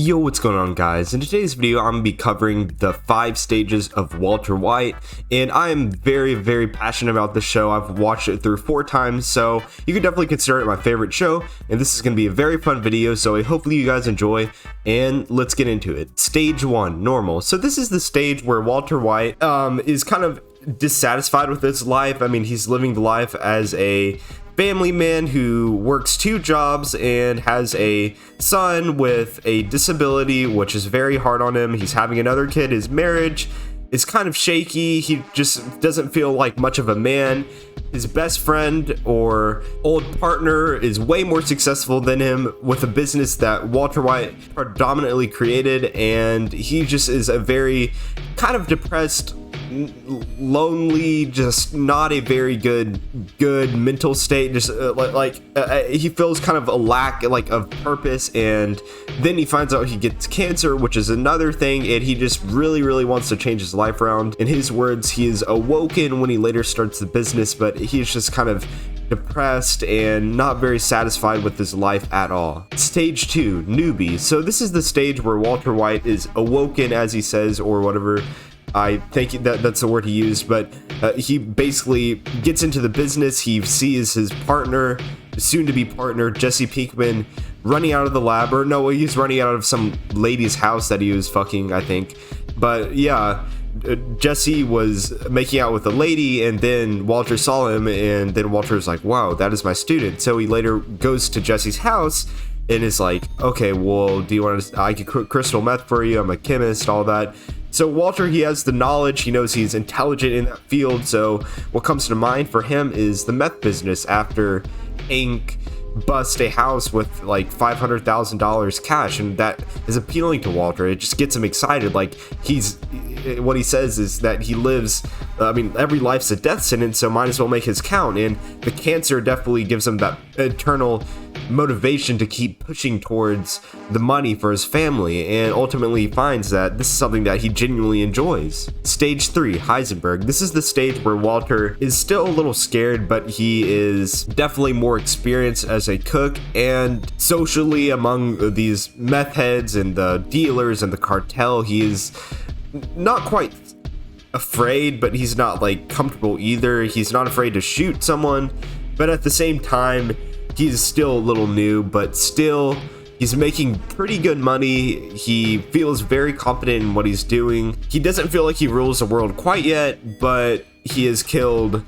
Yo, what's going on, guys? In today's video, I'm going to be covering the 5 stages of Walter White, and I am very passionate about this show. I've watched it through 4 times, so you can definitely consider it my favorite show, and this is going to be a very fun video, so hopefully you guys enjoy, and let's get into it. Stage 1, normal. So this is the stage where Walter White is kind of dissatisfied with his life. I mean, he's living the life as a family man who works 2 jobs and has a son with a disability, which is very hard on him. He's having another kid. His marriage is kind of shaky. He just doesn't feel like much of a man. His best friend or old partner is way more successful than him with a business that Walter White predominantly created, and he just is a very kind of depressed, lonely, just not a very good mental state. Just he feels kind of a lack of purpose, and then he finds out he gets cancer, which is another thing, and he just really wants to change his life around. In his words, he is awoken when he later starts the business, but he's just kind of depressed and not very satisfied with his life at all. Stage 2, Newbies. So this is the stage where Walter White is awoken, as he says, or whatever. I think that's the word he used, but he basically gets into the business. He sees his partner, soon-to-be partner, Jesse Pinkman, running out of the lab, or no, he's running out of some lady's house that he was fucking, I think. But yeah, Jesse was making out with a lady, and then Walter saw him, and then Walter was like, wow, that is my student. So he later goes to Jesse's house and is like, okay, well, do you want to, I can cook crystal meth for you, I'm a chemist, all that. So Walter, he has the knowledge, he knows he's intelligent in that field, so what comes to mind for him is the meth business after Hank busts a house with like $500,000 cash, and that is appealing to Walter. It just gets him excited. Like, what he says is that he lives, I mean, every life's a death sentence, so might as well make his count, and the cancer definitely gives him that eternal motivation to keep pushing towards the money for his family, and ultimately he finds that this is something that he genuinely enjoys. Stage 3, Heisenberg. This is the stage where Walter is still a little scared, but he is definitely more experienced as a cook and socially among these meth heads and the dealers and the cartel. He is not quite afraid, but he's not like comfortable either. He's not afraid to shoot someone, but at the same time he's still a little new, but still he's making pretty good money. He feels very confident in what he's doing. He doesn't feel like he rules the world quite yet, but he has killed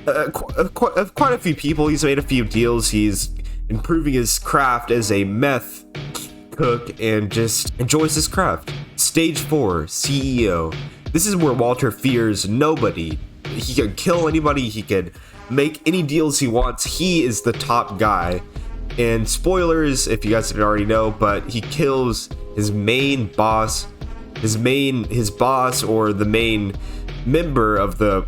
quite a few people. He's made a few deals. He's improving his craft as a meth cook and just enjoys his craft. Stage 4, CEO. This is where Walter fears nobody. He could kill anybody. He could make any deals he wants. He is the top guy, and spoilers if you guys didn't already know, but he kills his main boss, his boss, or the main member of the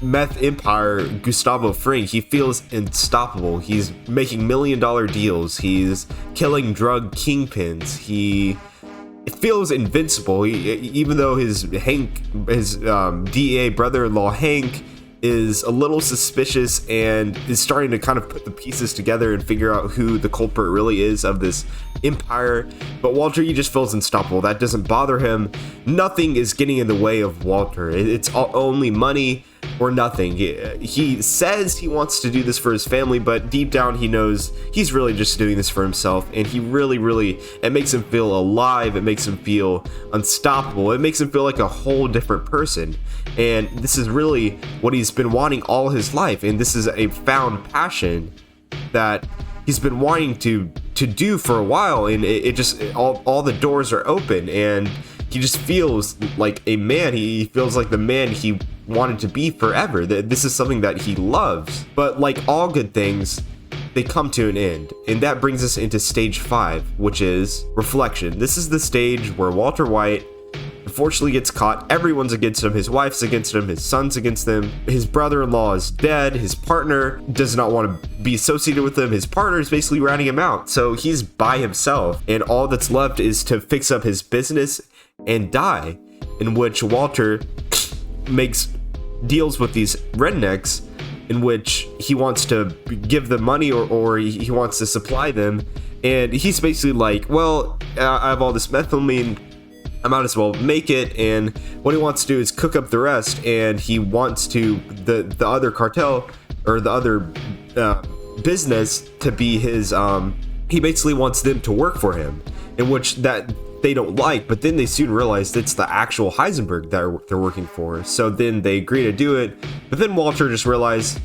meth empire, Gustavo Fring. He feels unstoppable. He's making $1 million deals. He's killing drug kingpins. He feels invincible. Even though his DEA brother-in-law Hank is a little suspicious and is starting to kind of put the pieces together and figure out who the culprit really is of this empire. But Walter, he just feels unstoppable. That doesn't bother him. Nothing is getting in the way of Walter. It's only money or nothing. He says he wants to do this for his family, but deep down he knows he's really just doing this for himself, and he really, it makes him feel alive. It makes him feel unstoppable. It makes him feel like a whole different person, and this is really what he's been wanting all his life, and this is a found passion that he's been wanting to do for a while, and it just all the doors are open, and he just feels like a man. He feels like the man he wanted to be forever. This is something that he loves. But like all good things, they come to an end. And that brings us into stage 5, which is reflection. This is the stage where Walter White unfortunately gets caught. Everyone's against him. His wife's against him. His son's against him. His brother-in-law is dead. His partner does not want to be associated with him. His partner is basically ratting him out. So he's by himself. And all that's left is to fix up his business and die, in which Walter makes deals with these rednecks in which he wants to give them money, or he wants to supply them And he's basically like, well, I have all this methylamine, I might as well make it. And what he wants to do is cook up the rest, and he wants to the other cartel, or the other business, to be his he basically wants them to work for him, in which that they don't like, but then they soon realize it's the actual Heisenberg that they're working for. So then they agree to do it, but then Walter just realizes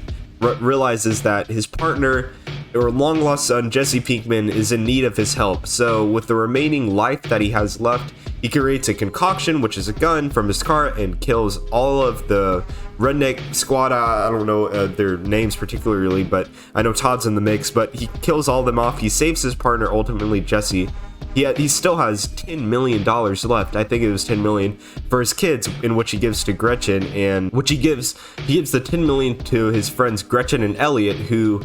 that his partner, or long lost son, Jesse Pinkman, is in need of his help. So with the remaining life that he has left, he creates a concoction, which is a gun, from his car, and kills all of the redneck squad. I don't know their names particularly, but I know Todd's in the mix. But he kills all of them off. He saves his partner, ultimately Jesse. He still has $10 million left. I think it was $10 million for his kids, in which he gives to Gretchen, and which he gives the $10 million to his friends Gretchen and Elliot, who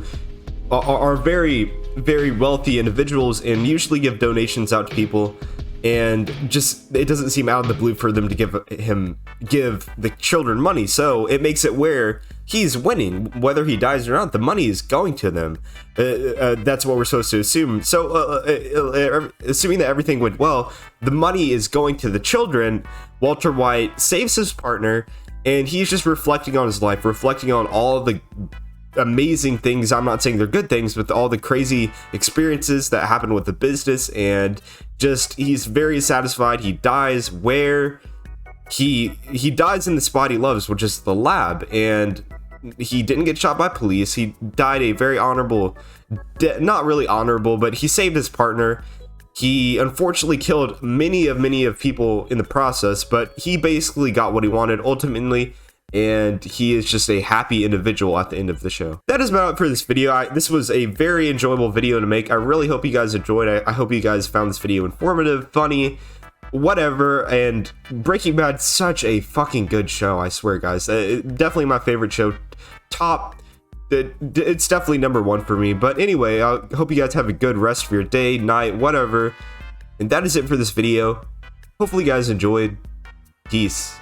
are very, very wealthy individuals and usually give donations out to people. And just, it doesn't seem out of the blue for them to give the children money. So it makes it where he's winning, whether he dies or not. The money is going to them. That's what we're supposed to assume. So assuming that everything went well, the money is going to the children. Walter White saves his partner, and he's just reflecting on his life, reflecting on all of the amazing things. I'm not saying they're good things, but all the crazy experiences that happened with the business, and just, he's very satisfied. He dies where he dies in the spot he loves, which is the lab, and he didn't get shot by police. He died a very honorable not really honorable, but he saved his partner. He unfortunately killed many of people in the process, but he basically got what he wanted ultimately, and he is just a happy individual at the end of the show. That is about it for this video. This was a very enjoyable video to make. I really hope you guys enjoyed it. I hope you guys found this video informative, funny, whatever. And Breaking Bad, such a fucking good show, I swear, guys. Definitely my favorite show. It's definitely #1 for me. But anyway, I hope you guys have a good rest of your day, night, whatever. And that is it for this video. Hopefully you guys enjoyed. Peace.